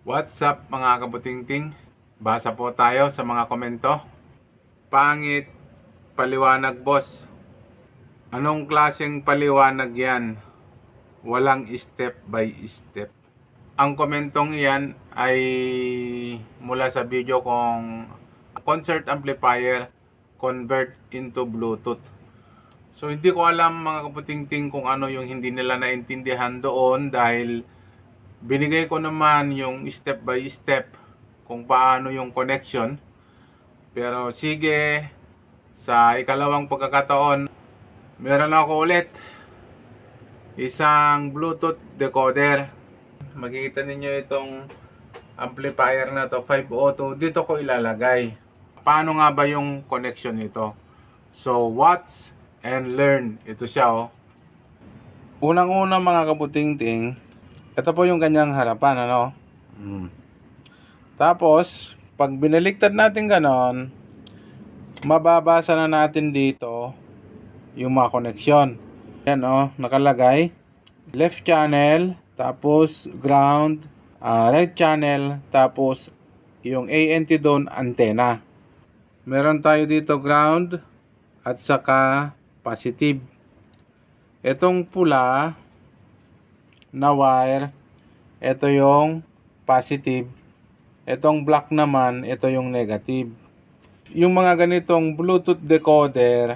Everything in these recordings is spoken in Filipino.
What's up mga kabutingting? Basa po tayo sa mga komento. Pangit, paliwanag boss. Anong klaseng paliwanag yan? Walang step by step. Ang komentong yan ay mula sa video kong concert amplifier convert into Bluetooth. So hindi ko alam mga kabutingting kung ano yung hindi nila naintindihan doon dahil binigay ko naman yung step by step kung paano yung connection. Pero sige, sa ikalawang pagkakataon, meron ako ulit isang Bluetooth decoder. Makikita ninyo itong amplifier na to 502. Dito ko ilalagay. Paano nga ba yung connection nito? So watch and learn. Ito siya oh. Unang-una mga kabutingting, ito po yung kanyang harapan, ano? Tapos, pag binaliktad natin ganon, mababasa na natin dito yung mga koneksyon. Yan nakalagay. Left channel, tapos ground, right channel, tapos yung ANT doon, antenna. Meron tayo dito ground at saka positive. Itong pula na wire, ito yung positive. Itong black naman, ito yung negative. Yung mga ganitong Bluetooth decoder,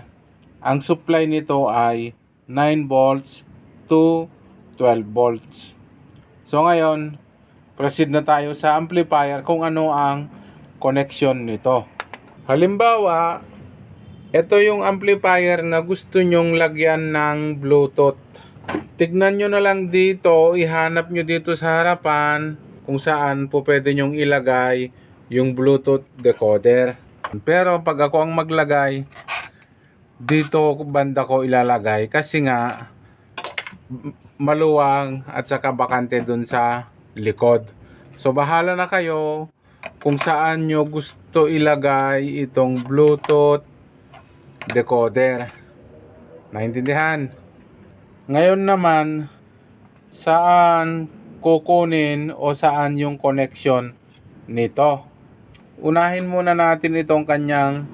ang supply nito ay 9 volts to 12 volts. So ngayon, proceed na tayo sa amplifier kung ano ang connection nito. Halimbawa, ito yung amplifier na gusto nyong lagyan ng Bluetooth. Tignan nyo na lang dito, ihanap nyo dito sa harapan kung saan po pwede nyong ilagay yung Bluetooth decoder. Pero pag ako ang maglagay, dito banda ko ilalagay kasi nga maluwang at saka bakante dun sa likod. So bahala na kayo kung saan nyo gusto ilagay itong Bluetooth decoder. Naintindihan? Ngayon naman, saan kukunin o saan yung connection nito? Unahin muna natin itong kanyang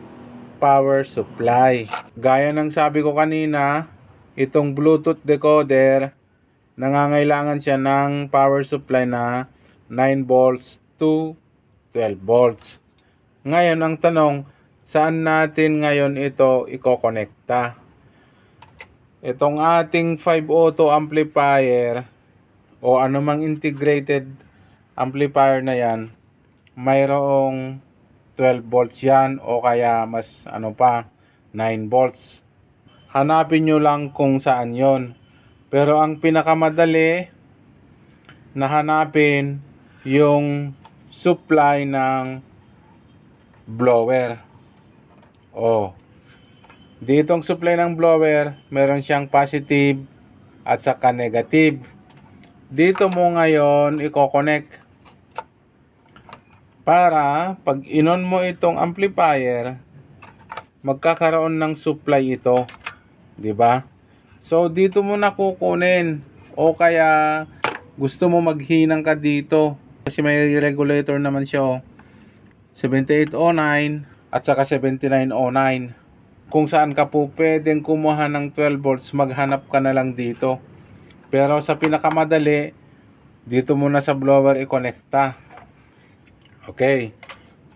power supply. Gaya ng sabi ko kanina, itong Bluetooth decoder, nangangailangan siya ng power supply na 9 volts to 12 volts. Ngayon, ang tanong, saan natin ngayon ito ikokonekta? Itong ating 502 amplifier o anumang integrated amplifier na yan, mayroong 12 volts yan o kaya mas 9 volts. Hanapin nyo lang kung saan yon. Pero ang pinakamadali na hanapin yung supply ng blower. Ditong supply ng blower, meron siyang positive at saka negative. Dito mo ngayon i-connect para pag inon mo itong amplifier, magkakaroon ng supply ito, 'di ba? So dito mo na kukunin o kaya gusto mo maghinang ka dito kasi may regulator naman siya 7809 at saka 7909. Kung saan ka po pwedeng kumuha ng 12 volts, maghanap ka na lang dito. Pero sa pinakamadali, dito muna sa blower i-connecta. Okay.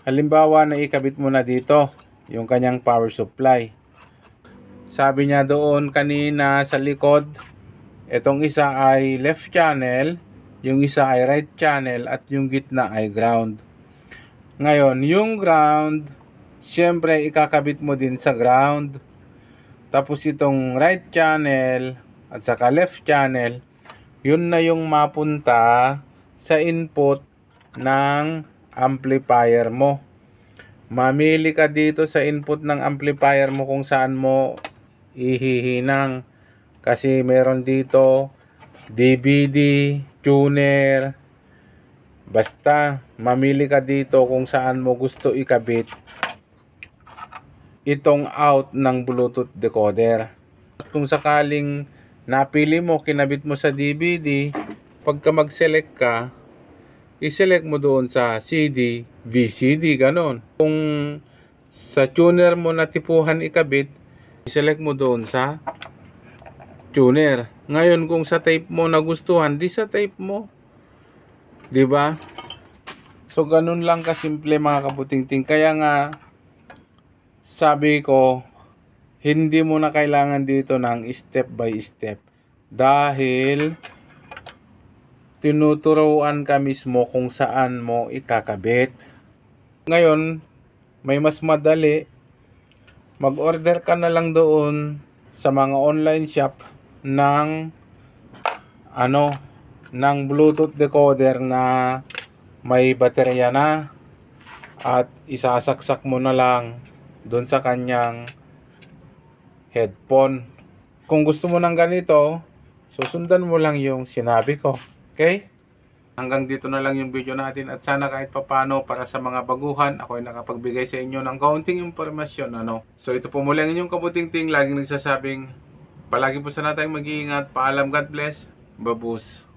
Halimbawa na ikabit mo na dito yung kanyang power supply. Sabi niya doon kanina sa likod, itong isa ay left channel, yung isa ay right channel at yung gitna ay ground. Ngayon, yung ground, siyempre ikakabit mo din sa ground. Tapos itong right channel at saka left channel, yun na yung mapunta sa input ng amplifier mo. Mamili ka dito sa input ng amplifier mo kung saan mo ihihinang. Kasi meron dito DVD, tuner, basta mamili ka dito kung saan mo gusto ikabit itong out ng Bluetooth decoder. Kung sakaling napili mo, kinabit mo sa DVD, pagka mag-select ka, i-select mo doon sa CD, VCD, ganon. Kung sa tuner mo na tipuhan ikabit, i-select mo doon sa tuner. Ngayon kung sa tape mo nagustuhan, di sa tape mo. 'Di ba? So ganun lang kasimple mga kabutingting. Kaya nga sabi ko, hindi mo na kailangan dito ng step by step dahil tinuturuan ka mismo kung saan mo ikakabit. Ngayon, may mas madali. Mag-order ka na lang doon sa mga online shop ng ng Bluetooth decoder na may baterya na at isasaksak mo na lang doon sa kanyang headphone. Kung gusto mo ng ganito, susundan mo lang yung sinabi ko. Okay? Hanggang dito na lang yung video natin at sana kahit papano para sa mga baguhan, ako ay nakapagbigay sa inyo ng kaunting impormasyon. So ito po muli ang inyong kabutingting, laging nagsasabing, palagi po sana tayong mag-iingat. Paalam, God bless. Babus.